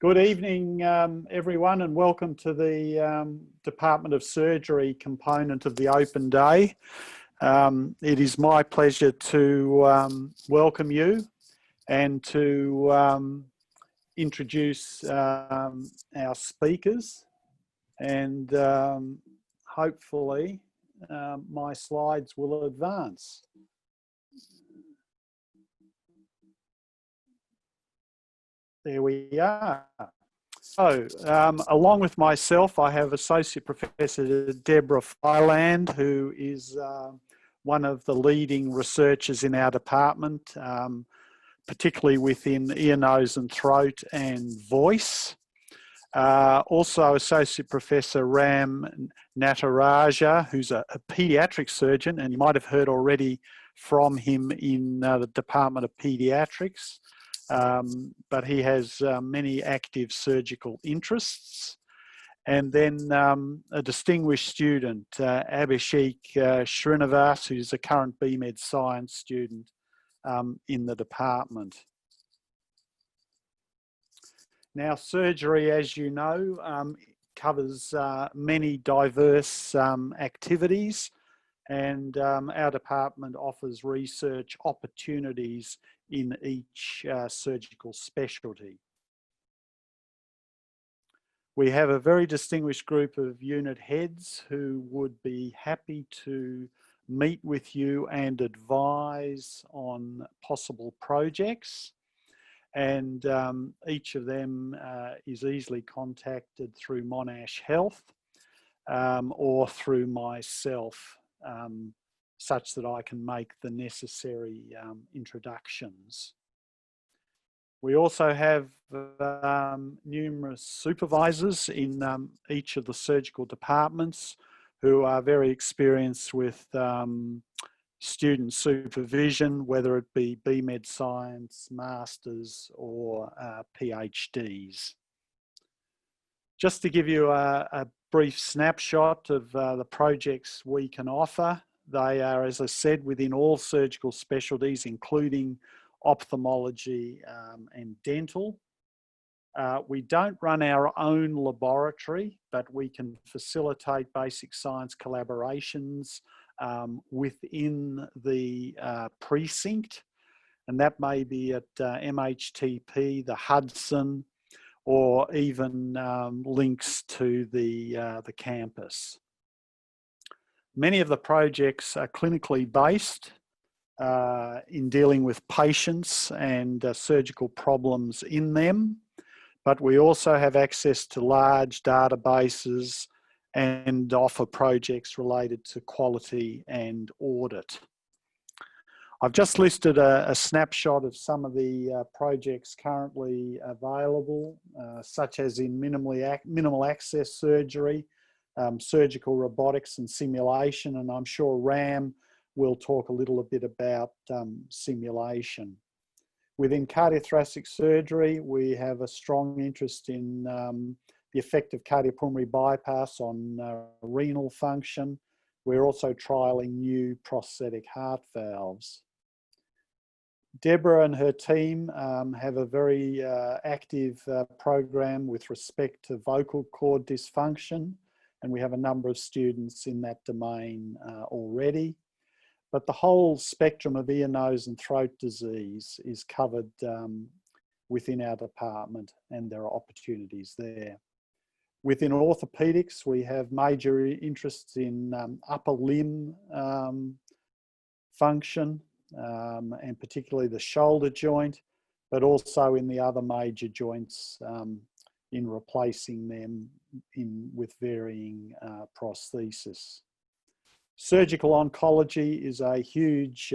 Good evening, everyone, and welcome to the Department of Surgery component of the Open Day. It is my pleasure to welcome you and to introduce our speakers, and hopefully my slides will advance. There we are. So, along with myself, I have Associate Professor Debra Phyland, who is one of the leading researchers in our department, particularly within ear, nose and throat and voice. Also Associate Professor Nataraja, who's a paediatric surgeon, and you might have heard already from him in the Department of Paediatrics. But he has many active surgical interests. And then a distinguished student, Abhishekh Srinivas, who's a current BMed Science student in the department. Now, surgery, as you know, covers many diverse activities, and our department offers research opportunities in each surgical specialty. We have a very distinguished group of unit heads who would be happy to meet with you and advise on possible projects. And each of them is easily contacted through Monash Health or through myself, such that I can make the necessary introductions. We also have numerous supervisors in each of the surgical departments who are very experienced with student supervision, whether it be BMed Science, Masters or PhDs. Just to give you a brief snapshot of the projects we can offer. They are, as I said, within all surgical specialties, including ophthalmology and dental. We don't run our own laboratory, but we can facilitate basic science collaborations within the precinct, and that may be at MHTP, the Hudson, or even links to the campus. Many of the projects are clinically based in dealing with patients and surgical problems in them, but we also have access to large databases and offer projects related to quality and audit. I've just listed a snapshot of some of the projects currently available, such as in minimal access surgery, surgical robotics and simulation, and I'm sure Ram will talk a little bit about simulation. Within cardiothoracic surgery, we have a strong interest in the effect of cardiopulmonary bypass on renal function. We're also trialling new prosthetic heart valves. Debra and her team have a very active program with respect to vocal cord dysfunction, and we have a number of students in that domain already. But the whole spectrum of ear, nose and throat disease is covered within our department, and there are opportunities there. Within orthopedics, we have major interests in upper limb function, and particularly the shoulder joint, but also in the other major joints in replacing them with varying prosthesis. Surgical oncology is a huge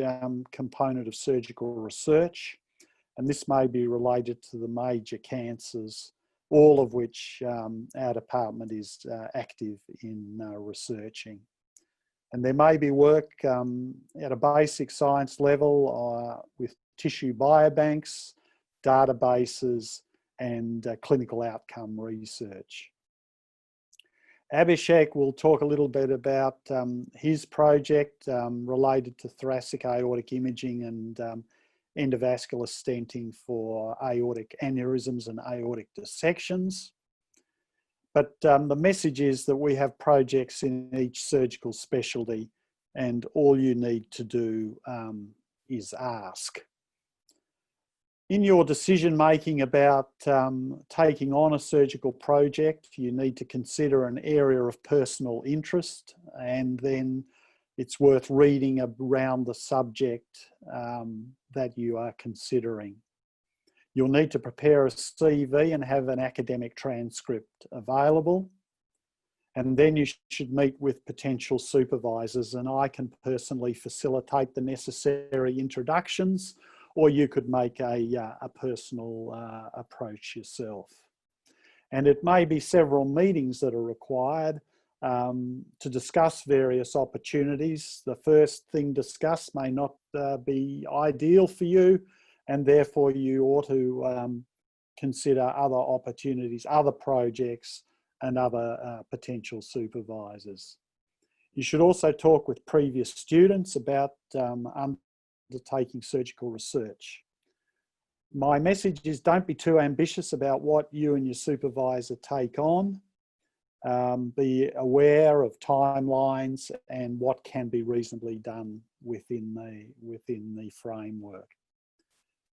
component of surgical research, and this may be related to the major cancers, all of which our department is active in researching. And there may be work at a basic science level with tissue biobanks, databases, and clinical outcome research. Abhishekh will talk a little bit about his project related to thoracic aortic imaging and endovascular stenting for aortic aneurysms and aortic dissections. But the message is that we have projects in each surgical specialty, and all you need to do is ask. In your decision making about taking on a surgical project, you need to consider an area of personal interest, and then it's worth reading around the subject that you are considering. You'll need to prepare a CV and have an academic transcript available. And then you should meet with potential supervisors, and I can personally facilitate the necessary introductions, or you could make a personal approach yourself. And it may be several meetings that are required to discuss various opportunities. The first thing discussed may not be ideal for you, and therefore you ought to consider other opportunities, other projects, and other potential supervisors. You should also talk with previous students about undertaking surgical research. My message is, don't be too ambitious about what you and your supervisor take on. Be aware of timelines and what can be reasonably done within the framework.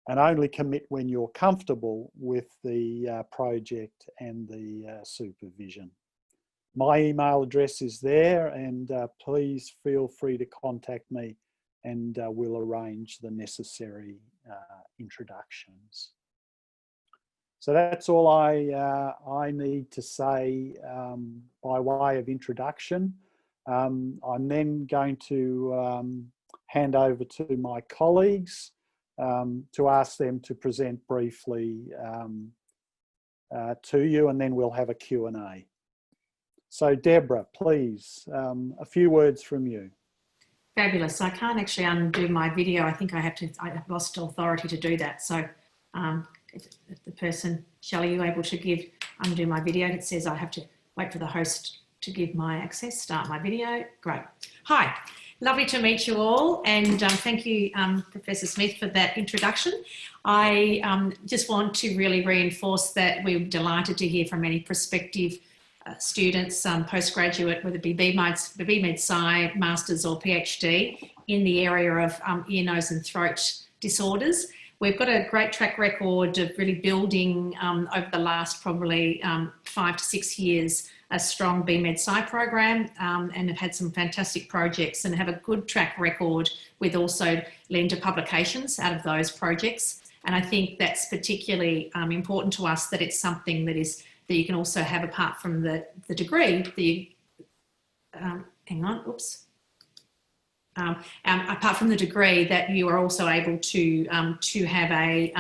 And only commit when you're comfortable with the project and the supervision. My email address is there, and please feel free to contact me, and we'll arrange the necessary introductions. So that's all I need to say by way of introduction. I'm then going to hand over to my colleagues to ask them to present briefly to you, and then we'll have a Q&A. So Debra, please, a few words from you. Fabulous. I can't actually undo my video. I think I've lost authority to do that. So if the person, Shelley, you able to undo my video? It says I have to wait for the host to give my access, start my video. Great. Hi. Lovely to meet you all, and thank you, Professor Smith, for that introduction. I just want to really reinforce that we're delighted to hear from any prospective students, postgraduate, whether it be BMedSc, Masters or PhD, in the area of ear, nose and throat disorders. We've got a great track record of really building over the last probably 5 to 6 years a strong BMedSc program, and have had some fantastic projects and have a good track record with also lender publications out of those projects. And I think that's particularly important to us, that it's something that you can also have apart from the degree. Apart from the degree, that you are also able to have a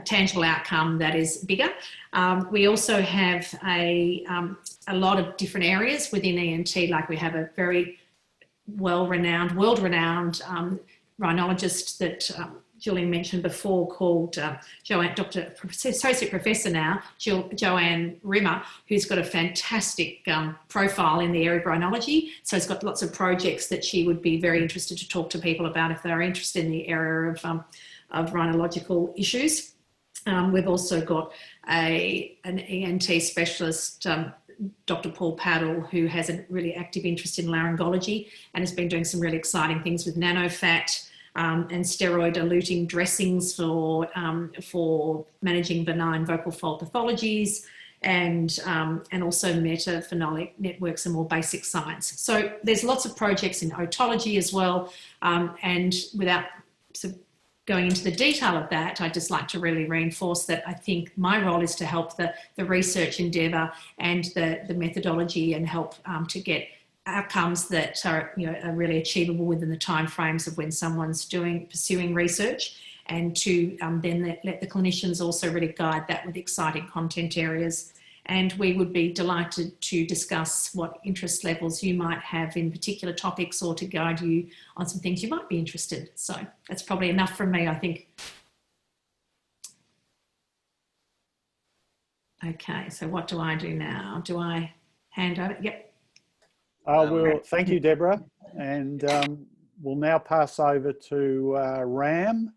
tangible outcome that is bigger. We also have a lot of different areas within ENT, like we have a very world-renowned rhinologist that Julian mentioned before, called Joanne, Associate Professor now, Joanne Rimmer, who's got a fantastic profile in the area of rhinology. So it's got lots of projects that she would be very interested to talk to people about if they're interested in the area of rhinological issues. We've also got an ENT specialist, Dr. Paul Paddle, who has a really active interest in laryngology and has been doing some really exciting things with nanofat and steroid-eluting dressings for managing benign vocal fold pathologies, and also metaphenolic networks and more basic science. So there's lots of projects in otology as well, and without sort of going into the detail of that, I'd just like to really reinforce that I think my role is to help the research endeavour and the methodology, and help to get outcomes that are really achievable within the timeframes of when someone's pursuing research, and to then let the clinicians also really guide that with exciting content areas. And we would be delighted to discuss what interest levels you might have in particular topics, or to guide you on some things you might be interested in. So that's probably enough from me, I think. Okay, so what do I do now? Do I hand over? Yep. Well, thank you, Debra. And we'll now pass over to Ram,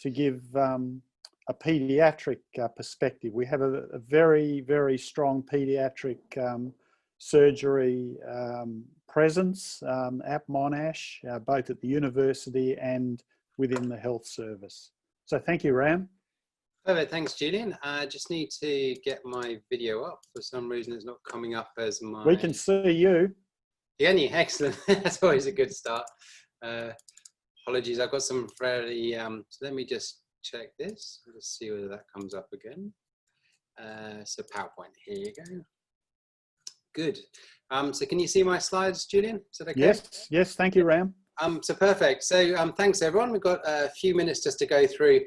to give a paediatric perspective. We have a very, very strong paediatric surgery presence at Monash, both at the university and within the health service. So thank you, Ram. Perfect, thanks, Julian. I just need to get my video up. For some reason, it's not coming up as my... We can see you. Can you? Excellent. That's always a good start. Apologies, I've got some fairly... so let me just check this. Let's see whether that comes up again. So PowerPoint, here you go. Good. So can you see my slides, Julian? Is that okay? Yes, yes, thank you, Ram. So perfect. So thanks everyone. We've got a few minutes just to go through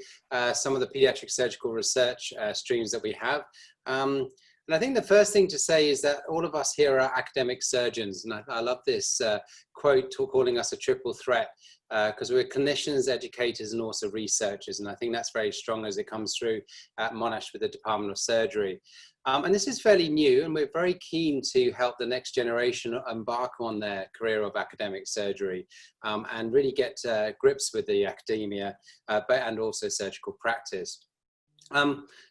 some of the pediatric surgical research streams that we have. And I think the first thing to say is that all of us here are academic surgeons. And I love this quote calling us a triple threat because we're clinicians, educators, and also researchers. And I think that's very strong as it comes through at Monash with the Department of Surgery. And this is fairly new, and we're very keen to help the next generation embark on their career of academic surgery and really get grips with the academia and also surgical practice.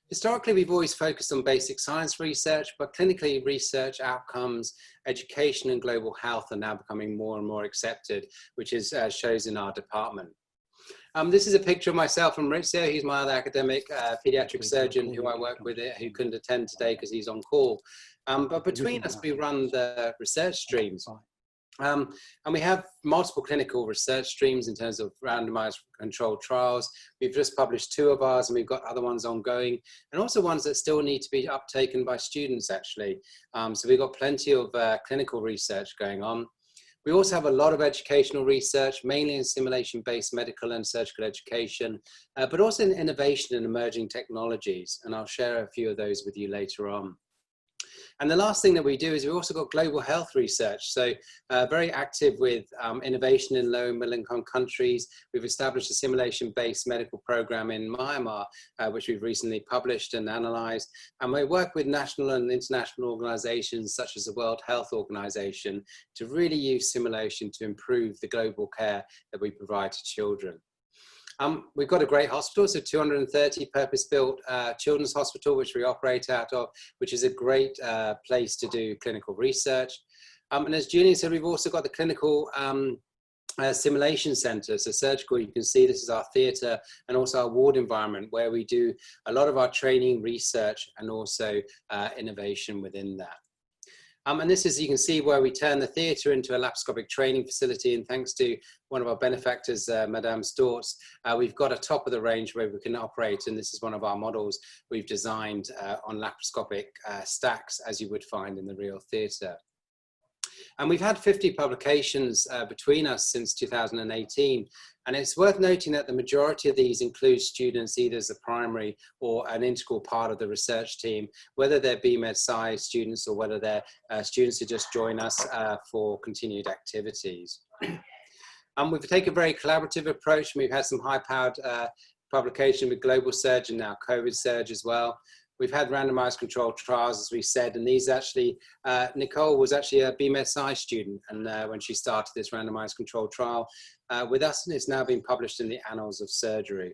Historically, we've always focused on basic science research, but clinically research outcomes, education and global health are now becoming more and more accepted, which is shows in our department. This is a picture of myself and Maurizio. He's my other academic pediatric surgeon who I work with, who couldn't attend today because he's on call. But between us, we run the research streams. And we have multiple clinical research streams in terms of randomized controlled trials. We've just published 2 of ours, and we've got other ones ongoing, and also ones that still need to be uptaken by students, actually. So we've got plenty of clinical research going on. We also have a lot of educational research, mainly in simulation-based medical and surgical education, but also in innovation and emerging technologies. And I'll share a few of those with you later on. And the last thing that we do is we've also got global health research. So very active with innovation in low and middle income countries. We've established a simulation-based medical program in Myanmar, which we've recently published and analyzed. And we work with national and international organizations such as the World Health Organization to really use simulation to improve the global care that we provide to children. We've got a great hospital, so 230 purpose-built children's hospital, which we operate out of, which is a great place to do clinical research. And as Julian said, we've also got the clinical simulation center. So surgical, you can see this is our theatre and also our ward environment where we do a lot of our training, research, and also innovation within that. And this is, you can see where we turn the theatre into a laparoscopic training facility, and thanks to one of our benefactors, Madame Stortz, we've got a top of the range where we can operate, and this is one of our models we've designed on laparoscopic stacks, as you would find in the real theatre. And we've had 50 publications between us since 2018. And it's worth noting that the majority of these include students either as a primary or an integral part of the research team, whether they're BMedSc students or whether they're students who just join us for continued activities. We've taken a very collaborative approach. We've had some high-powered publication with Global Surge and now COVID Surge as well. We've had randomized controlled trials, as we said, and these actually, Nicole was actually a BMedSc student, and when she started this randomized controlled trial with us, and it's now been published in the Annals of Surgery.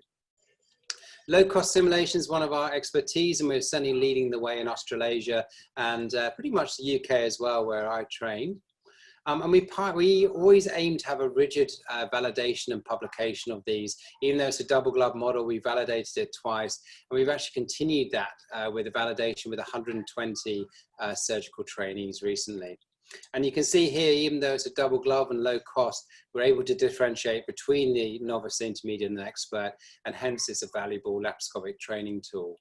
Low-cost simulation is one of our expertise, and we're certainly leading the way in Australasia and pretty much the UK as well, where I trained. And we always aim to have a rigid validation and publication of these. Even though it's a double glove model, we validated it twice. And we've actually continued that with a validation with 120 surgical trainees recently. And you can see here, even though it's a double glove and low cost, we're able to differentiate between the novice, intermediate, and expert, and hence it's a valuable laparoscopic training tool.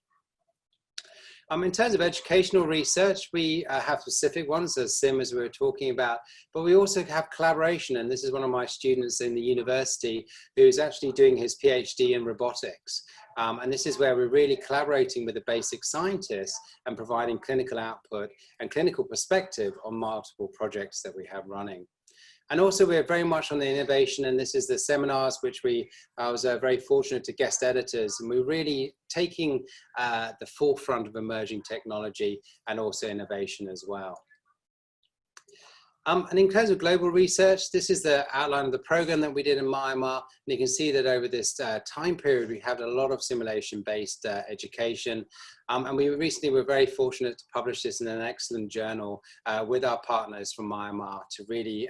In terms of educational research, we have specific ones, as Sim, as we were talking about, but we also have collaboration, and this is one of my students in the university who's actually doing his PhD in robotics. And this is where we're really collaborating with the basic scientists and providing clinical output and clinical perspective on multiple projects that we have running. And also we're very much on the innovation, and this is the seminars which I was very fortunate to guest editors, and we're really taking the forefront of emerging technology and also innovation as well. And in terms of global research, this is the outline of the program that we did in Myanmar. And you can see that over this time period, we had a lot of simulation-based education. And we recently were very fortunate to publish this in an excellent journal with our partners from Myanmar to really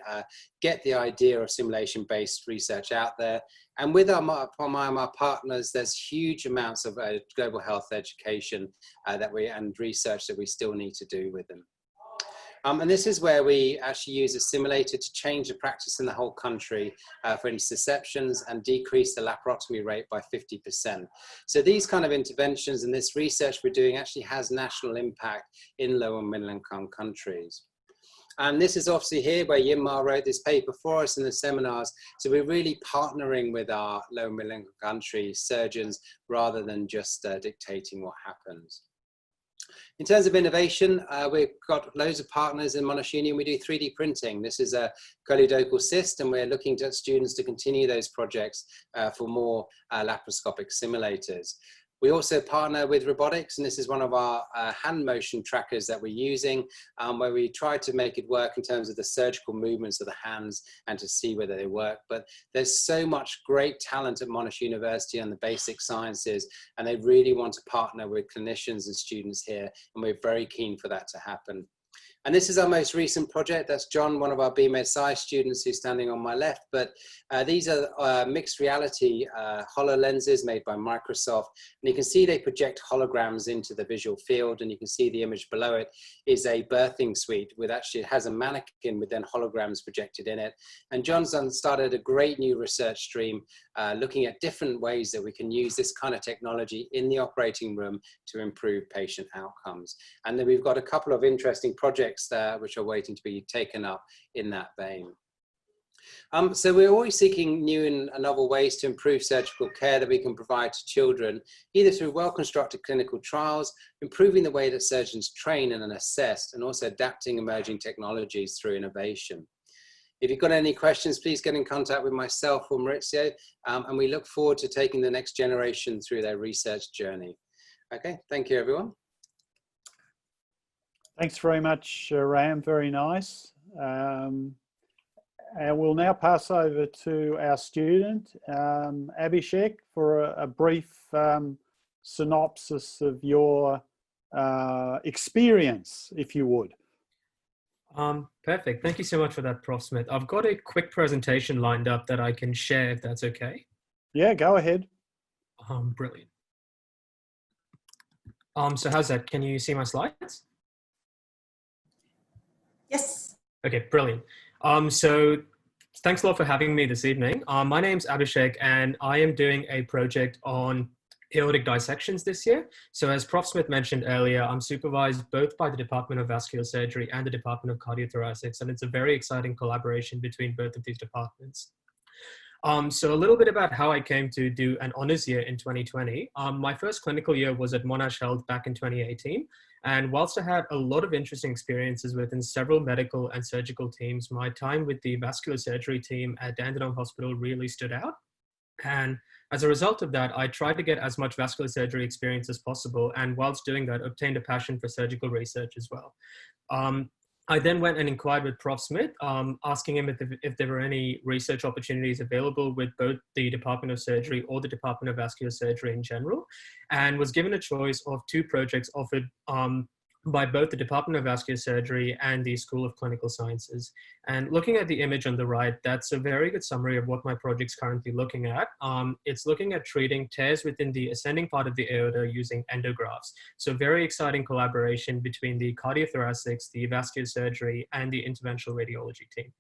get the idea of simulation-based research out there. And with our Myanmar partners, there's huge amounts of global health education and research that we still need to do with them. And this is where we actually use a simulator to change the practice in the whole country for interceptions and decrease the laparotomy rate by 50%. So these kind of interventions and this research we're doing actually has national impact in low and middle income countries. And this is obviously here where Yinma wrote this paper for us in the seminars. So we're really partnering with our low and middle income country surgeons rather than just dictating what happens. In terms of innovation, we've got loads of partners in Monash Union. We do 3D printing. This is a choledochal cyst, and we're looking at students to continue those projects for more laparoscopic simulators. We also partner with robotics, and this is one of our hand motion trackers that we're using, where we try to make it work in terms of the surgical movements of the hands and to see whether they work. But there's so much great talent at Monash University on the basic sciences, and they really want to partner with clinicians and students here, and we're very keen for that to happen. And this is our most recent project. That's John, one of our BMedSc students who's standing on my left. But these are mixed reality HoloLenses made by Microsoft. And you can see they project holograms into the visual field. And you can see the image below it is a birthing suite with actually, it has a mannequin with then holograms projected in it. And John's started a great new research stream looking at different ways that we can use this kind of technology in the operating room to improve patient outcomes. And then we've got a couple of interesting projects there which are waiting to be taken up in that vein. So we're always seeking new and novel ways to improve surgical care that we can provide to children, either through well-constructed clinical trials, improving the way that surgeons train and assess, and also adapting emerging technologies through innovation. If you've got any questions, please get in contact with myself or Maurizio, and we look forward to taking the next generation through their research journey. Okay, thank you, everyone. Thanks very much, Ram. Very nice. And we'll now pass over to our student, Abhishekh, for a brief synopsis of your experience, if you would. Perfect. Thank you so much for that, Prof. Smith. I've got a quick presentation lined up that I can share, if that's okay. Yeah, go ahead. Brilliant. So how's that? Can you see my slides? Yes. Okay, brilliant. So thanks a lot for having me this evening. My name's Abhishekh, and I am doing a project on aortic dissections this year. So as Prof. Smith mentioned earlier, I'm supervised both by the Department of Vascular Surgery and the Department of Cardiothoracics, and it's a very exciting collaboration between both of these departments. So a little bit about how I came to do an honors year in 2020. My first clinical year was at Monash Health back in 2018. And whilst I had a lot of interesting experiences within several medical and surgical teams, my time with the vascular surgery team at Dandenong Hospital really stood out. And as a result of that, I tried to get as much vascular surgery experience as possible. And whilst doing that, obtained a passion for surgical research as well. I then went and inquired with Prof. Smith, asking him if there were any research opportunities available with both the Department of Surgery or the Department of Vascular Surgery in general, and was given a choice of two projects offered by both the Department of Vascular Surgery and the School of Clinical Sciences. And looking at the image on the right, that's a very good summary of what my project's currently looking at. It's looking at treating tears within the ascending part of the aorta using endografts. So very exciting collaboration between the cardiothoracics, the vascular surgery, and the interventional radiology team.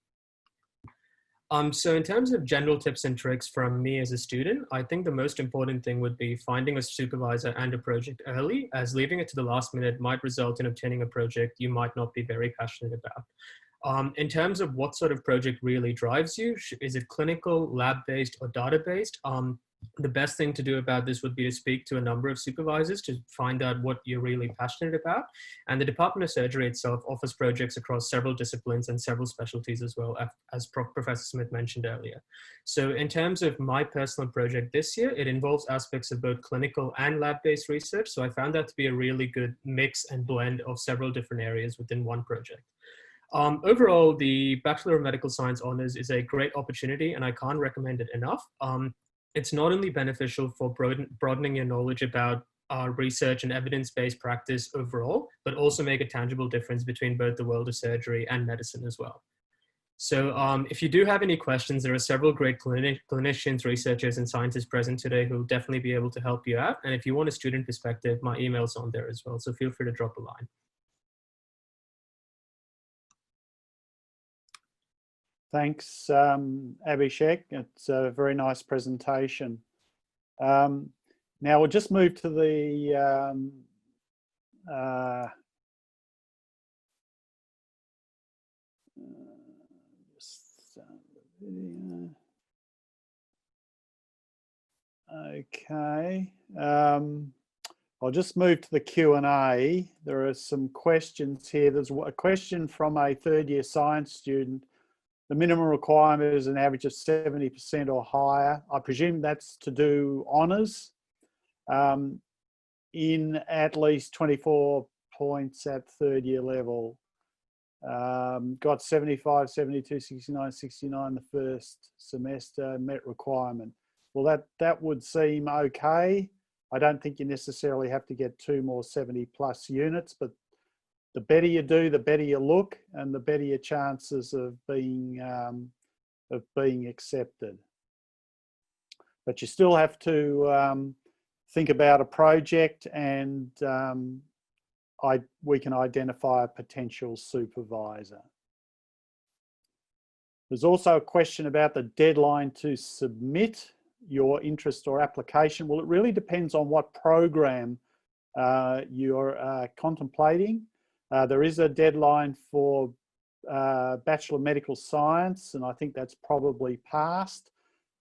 So in terms of general tips and tricks from me as a student, I think the most important thing would be finding a supervisor and a project early, as leaving it to the last minute might result in obtaining a project you might not be very passionate about. In terms of what sort of project really drives you, is it clinical, lab-based, or data-based? The best thing to do about this would be to speak to a number of supervisors to find out what you're really passionate about. And the Department of Surgery itself offers projects across several disciplines and several specialties as well, as Professor Smith mentioned earlier. So in terms of my personal project this year, it involves aspects of both clinical and lab-based research. So I found that to be a really good mix and blend of several different areas within one project. Overall, the Bachelor of Medical Science Honours is a great opportunity, and I can't recommend it enough. It's not only beneficial for broadening your knowledge about research and evidence-based practice overall, but also make a tangible difference between both the world of surgery and medicine as well. So if you do have any questions, there are several great clinicians, researchers, and scientists present today who will definitely be able to help you out. And if you want a student perspective, my email's on there as well, so feel free to drop a line. Thanks, Abhishekh. It's a very nice presentation. Now we'll just move to the okay. I'll just move to the Q&A. There are some questions here. There's a question from a third-year science student. The minimum requirement is an average of 70% or higher. I presume that's to do honours in at least 24 points at third-year level. Got 75, 72, 69, 69 the first semester, met requirement. Well, that would seem okay. I don't think you necessarily have to get 2 more 70 plus units, but the better you do, the better you look, and the better your chances of being accepted. But you still have to think about a project, and we can identify a potential supervisor. There's also a question about the deadline to submit your interest or application. Well, it really depends on what program you're contemplating. There is a deadline for Bachelor of Medical Science, and I think that's probably passed.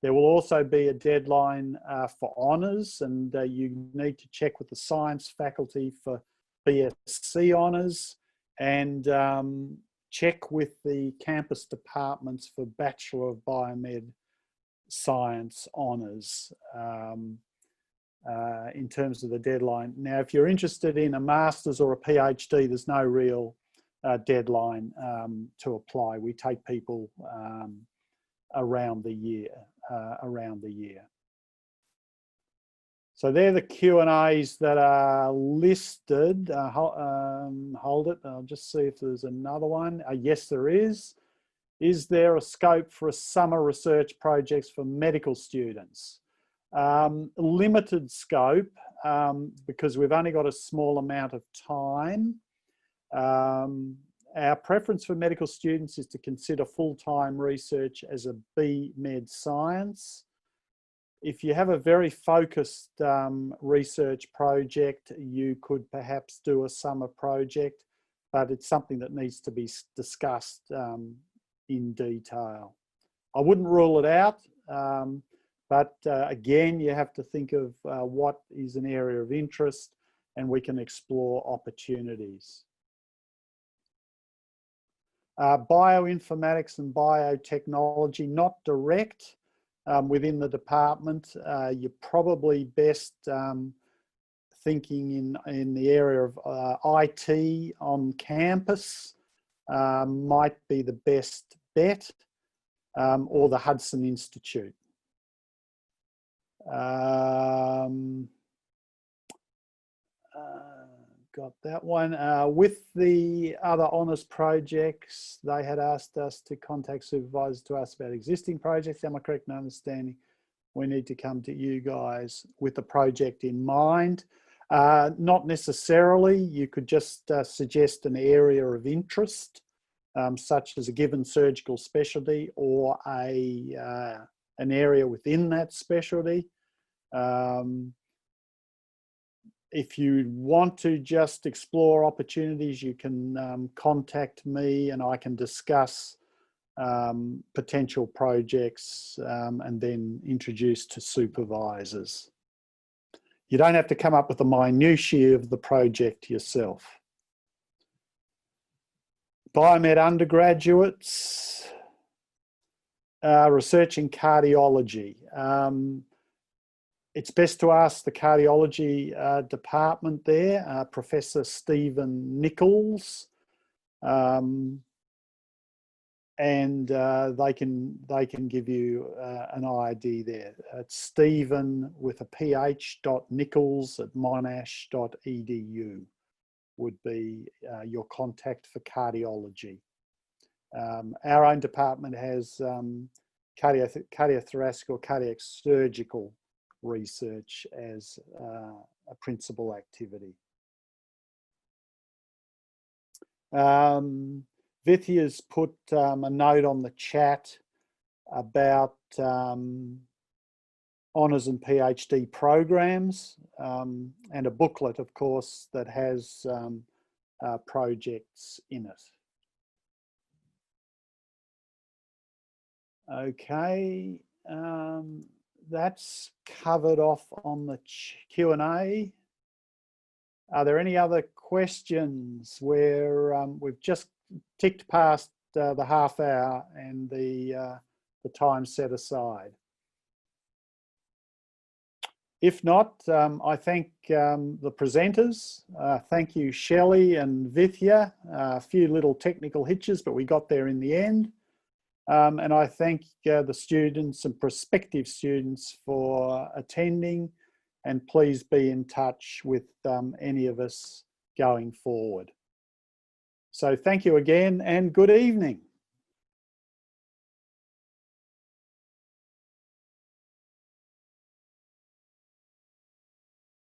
There will also be a deadline for honours, and you need to check with the science faculty for BSc honours, and check with the campus departments for Bachelor of Biomed Science honours in terms of the deadline. Now, if you're interested in a master's or a PhD, there's no real deadline to apply. We take people around the year. So they're the Q&As that are listed. Hold it, I'll just see if there's another one. Yes, there is. Is there a scope for a summer research projects for medical students? Limited scope because we've only got a small amount of time. Our preference for medical students is to consider full-time research as a BMed Science. If you have a very focused research project, you could perhaps do a summer project, but it's something that needs to be discussed in detail. I wouldn't rule it out, but again, you have to think of what is an area of interest, and we can explore opportunities. Bioinformatics and biotechnology, not direct within the department. You're probably best thinking in the area of IT on campus might be the best bet, or the Hudson Institute. Got that one. With the other honours projects, they had asked us to contact supervisors to ask about existing projects. Am I correct in understanding we need to come to you guys with the project in mind? Not necessarily. You could just suggest an area of interest, such as a given surgical specialty or an area within that specialty. If you want to just explore opportunities, you can contact me and I can discuss potential projects and then introduce to supervisors. You don't have to come up with the minutiae of the project yourself. Biomed undergraduates, research in cardiology. It's best to ask the cardiology department there, Professor Stephen Nichols. and they can give you an ID there. It's Stephen with a ph.nichols@monash.edu would be your contact for cardiology. Our own department has cardiothoracic or cardiac surgical research as a principal activity. Vithia's put a note on the chat about honours and PhD programs, and a booklet, of course, that has projects in it. Okay, that's covered off on the Q&A. Are there any other questions where we've just ticked past the half hour and the time set aside? If not, I thank the presenters. Thank you, Shelley and Vithya. A few little technical hitches, but we got there in the end. And I thank the students and prospective students for attending, and please be in touch with any of us going forward. So thank you again and good evening.